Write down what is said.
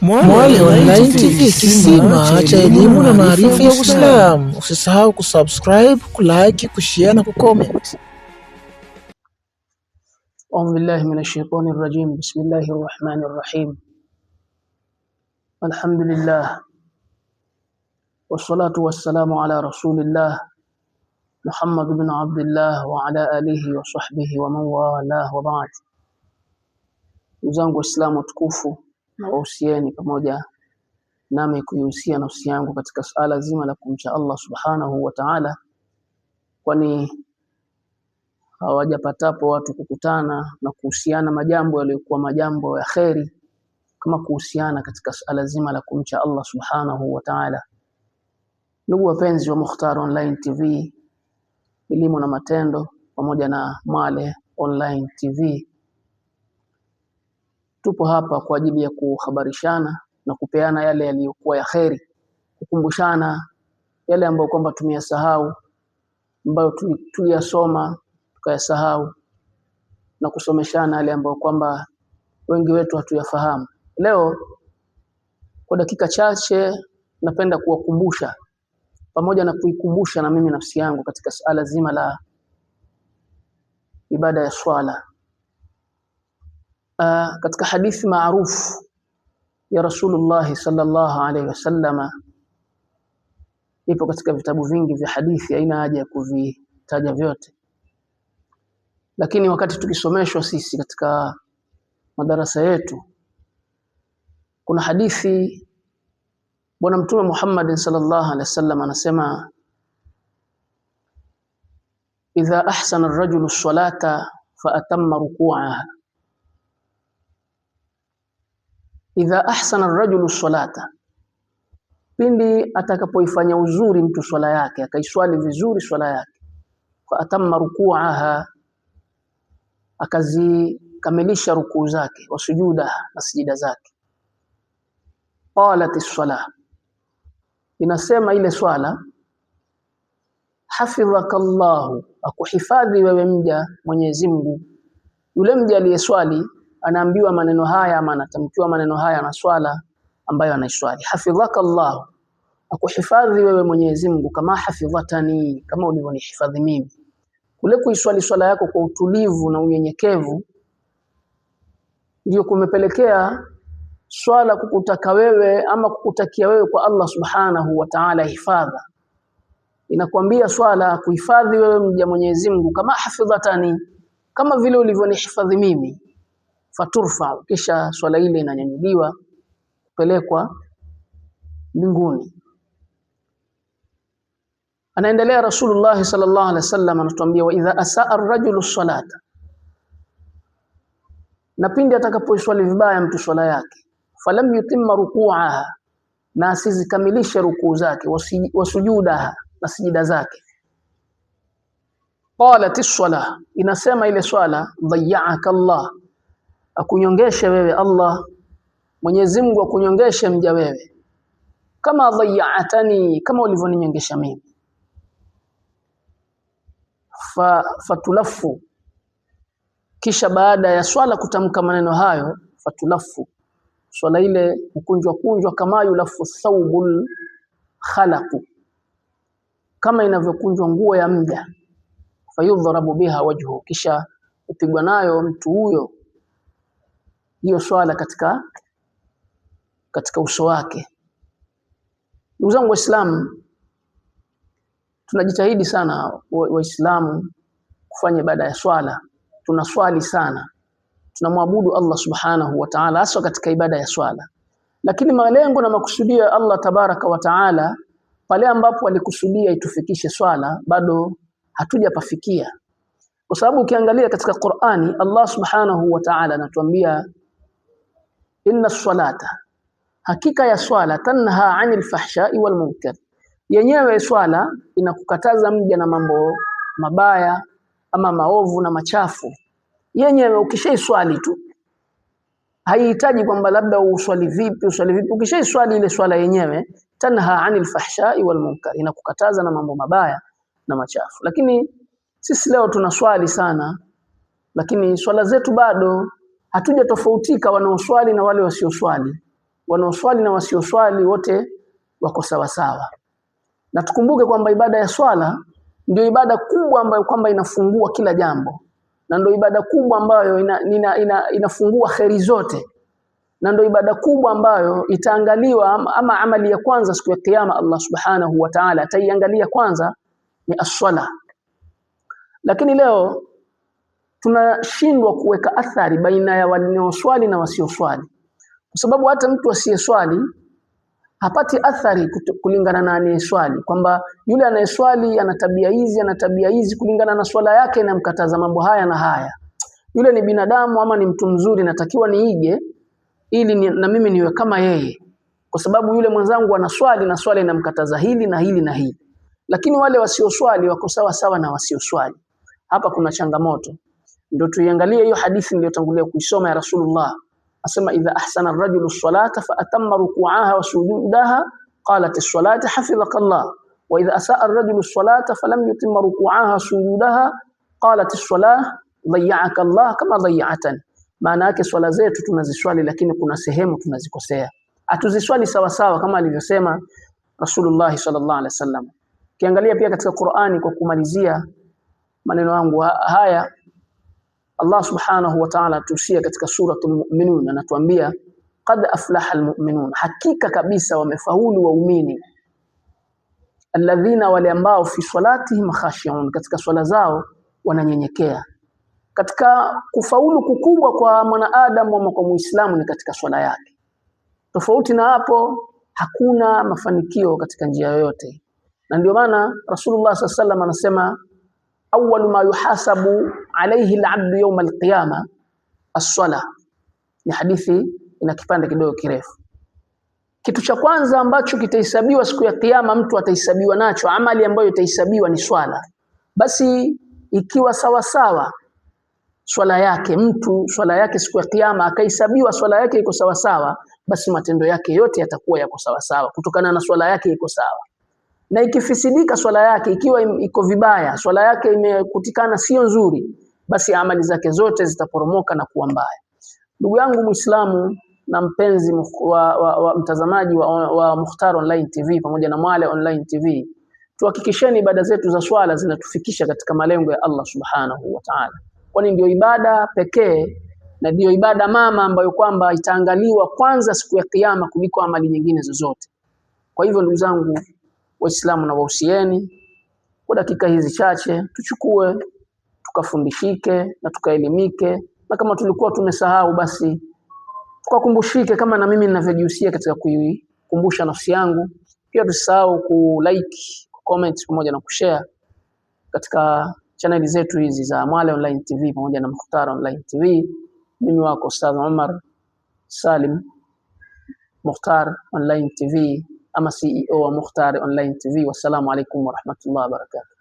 Mwale Online TV, kisima cha elimu na maarifa ya Uislamu. Usisahau kusubscribe, kulike, kushare na kucomment. أعوذ بالله من الشيطان الرجيم. بسم الله الرحمن الرحيم. الحمد لله والصلاة والسلام على رسول الله محمد بن عبد الله وعلى آله وصحبه ومن والاه وبعد. Uzangu Waislamu tukufu, na wahusieni pamoja nami kuihusia nafsi yangu katika suala zima la kumcha Allah subhanahu wa ta'ala, kwani hawajapatapo watu kukutana na kuhusiana majambo yaliyokuwa majambo ya kheri kama kuhusiana katika suala zima la kumcha Allah subhanahu wa ta'ala. Ndugu wapenzi wa Mukhtar Online TV, elimu na matendo, pamoja na Mwale Online TV, tupo hapa kwa ajili ya kuhabarishana na kupeana yale yaliyokuwa ya kheri, kukumbushana yale ambayo kwamba tumeyasahau, ambayo tuliyasoma tukayasahau, na kusomeshana yale ambayo kwamba wengi wetu hatuyafahamu. Leo kwa dakika chache napenda kuwakumbusha pamoja na kuikumbusha na mimi nafsi yangu katika suala zima la ibada ya swala. Katika hadithi maarufu ya Rasulullah sallallahu alaihi wasallam, ipo katika vitabu vingi vya hadithi, haina haja ya kuvitaja vyote, lakini wakati tukisomeshwa sisi katika madarasa yetu, kuna hadithi Bwana Mtume Muhammad sallallahu alaihi wasallam anasema, idha ahsana ar-rajulu as-salata fa atamma ruku'aha. Idha ahsana ar-rajulu as-salata, pindi atakapoifanya uzuri mtu swala yake, akaiswali vizuri swala yake, fa atamma ruku'aha, akazikamilisha rukuu zake, wa sujuda na sijida zake. Qalat as-salah, inasema ile swala, hafidhaka Allahu, akuhifadhi wewe mja Mwenyezi Mungu. Yule mja aliyeswali anaambiwa maneno haya, ama anatamkiwa maneno haya na swala ambayo anaiswali. Hafidhaka Allahu, akuhifadhi wewe Mwenyezi Mungu, kama hafidhatani, kama ulivyonihifadhi mimi. Kule kuiswali swala yako kwa utulivu na unyenyekevu ndio kumepelekea swala kukutaka wewe ama kukutakia wewe kwa Allah subhanahu wa ta'ala hifadha. Inakwambia swala kuhifadhi wewe mja Mwenyezi Mungu, kama hafidhatani, kama vile ulivyonihifadhi mimi. Faturfa, kisha swala ile inanyanyuliwa kupelekwa mbinguni. Anaendelea Rasulullah sallallahu alaihi wasallam anatuambia, wa idha asaa ar-rajulu as-salata, na pindi atakapoiswali vibaya mtu swala yake, falam yutimma ruku'aha, na asizikamilishe rukuu zake, wasujudaha, na sijida zake. Qalat as-salah, inasema ile swala, dhayya'aka Allah, akunyongeshe wewe Allah, Mwenyezi Mungu akunyongeshe mja wewe, kama dhayya'atani, kama ulivyoninyongesha mimi. Fatulafu, kisha baada ya swala kutamka maneno hayo, fatulafu, swala ile kunjwa kama yulafu thawbul khalaqu, kama inavyokunjwa nguo ya mja. Fayudhrabu biha wajhu, kisha upigwa nayo mtu huyo hiyo swala katika uso wake. Ndugu zangu Waislamu, tunajitahidi sana Waislamu kufanya ibada ya swala. Tunaswali sana, tunamwabudu Allah subhanahu wa ta'ala hasa katika ibada ya swala, lakini malengo na makusudio ya Allah tabaraka wa ta'ala, pale ambapo alikusudia itufikishe swala, bado hatujapafikia. Kwa sababu ukiangalia katika Qur'ani, Allah subhanahu wa ta'ala anatuambia, inna as-salata, hakika ya swala, tanha 'anil fahsha'i wal munkar, yenyewe swala inakukataza mja na mambo mabaya ama maovu na machafu. Yenyewe ukishaiswali tu, haihitaji kwamba labda uswali vipi. Ukishaiswali ile swala yenyewe, tanha 'anil fahsha'i wal munkar, inakukataza na mambo mabaya na machafu. Lakini sisi leo tunaswali sana, lakini swala zetu bado hatuja tofautika wanaoswali na wale wasioswali. wanaoswali na wasioswali wote wako sawa sawa. Na tukumbuke kwamba ibada ya swala ndio ibada kubwa ambayo kwamba inafungua kila jambo, na ndio ibada kubwa ambayo inafungua kheri zote, na ndio ibada kubwa ambayo itaangaliwa ama amali ya kwanza siku ya kiyama. Allah subhanahu wa ta'ala ataiangalia kwanza ni as-swala. Lakini leo tunashindwa kuweka athari baina ya wanaoswali na wasioswali, kwa sababu hata mtu asiyeswali hapati athari kulingana na anayeswali, kwamba yule anayeswali ana tabia hizi kulingana na swala yake inamkataza mambo haya na haya. Yule ni binadamu ama ni mtu mzuri, natakiwa niige ili na mimi niwe kama yeye, kwa sababu yule mwenzangu anaswali na swala inamkataza hili na hili na hili. Lakini wale wasioswali wako sawa sawa na wasioswali. Hapa kuna changamoto. Ndio tuiangalie hiyo hadithi niliyotangulia kuisoma ya Rasulullah. Asema idha ahsana ar-rajulu as-salata fa atamma ruku'aha wa sujudaha qalat as-salatu hafizaka Allah, wa idha asaa ar-rajulu as-salata falam yutimma ruku'aha wa sujudaha qalat as-salah dhayya'aka Allah kama dhayya'atan. Maana yake swala zetu tunaziswali, lakini kuna sehemu tunazikosea, hatuziswali sawa sawa kama alivyosema Rasulullah sallallahu alaihi wasallam. Kiangalia pia katika Qur'ani, kwa kumalizia maneno yangu haya, Allah subhanahu wa ta'ala tusia katika suratul Mu'minun, anatuambia qad aflaha almu'minun, hakika kabisa wamefaulu waumini, alladhina, wale ambao fi salatihim khashi'un, katika swala zao wananyenyekea. Katika kufaulu kukubwa kwa mwanadamu ama kwa Muislamu ni katika swala yake. Tofauti na hapo hakuna mafanikio katika njia yoyote. Na ndio maana Rasulullah sallallahu alaihi wasallam anasema awwalu ma yuhasabu alayhi al-'abdu yawm al-qiyama as-salah. Ni hadithi ina kipande kidogo kirefu. Kitu cha kwanza ambacho kitahesabiwa siku ya kiyama, mtu atahesabiwa nacho, amali ambayo itahesabiwa ni swala. Basi ikiwa sawa sawa swala yake, mtu swala yake siku ya kiyama akahesabiwa swala yake iko sawa sawa, basi matendo yake yote yatakuwa yako sawa sawa kutokana na swala yake iko sawa. Na ikifisidika swala yake, ikiwa iko vibaya, swala yake imekutikana sio nzuri, basi amali zake zote zitaporomoka na kuwa mbaya. Ndugu yangu Muislamu na mpenzi wa mtazamaji wa Mukhtar Online TV pamoja na Mwale Online TV, tuhakikisheni ibada zetu za swala zinatufikisha katika malengo ya Allah subhanahu wa ta'ala, kwani ndio ibada pekee na ndio ibada mama ambayo kwamba itaangaliwa kwanza siku ya kiyama kuliko amali nyingine zozote. Kwa hivyo ndugu zangu Waislamu, na wahusieni kwa dakika hizi chache tuchukue tukafundishike na tukaelimike, na kama tulikuwa tumesahau basi tukakumbushike, kama na mimi ninavyojihusia katika kuikumbusha nafsi yangu. Pia tusahau ku-like, comment pamoja na kushare katika channel zetu hizi za Mwale Online TV pamoja na Mukhtar Online TV. Mimi wako Ustadh Omar Salim, Mukhtar Online TV ama CEO wa Mukhtar Online TV. Wassalamu alaikum warahmatullahi wabarakatuh.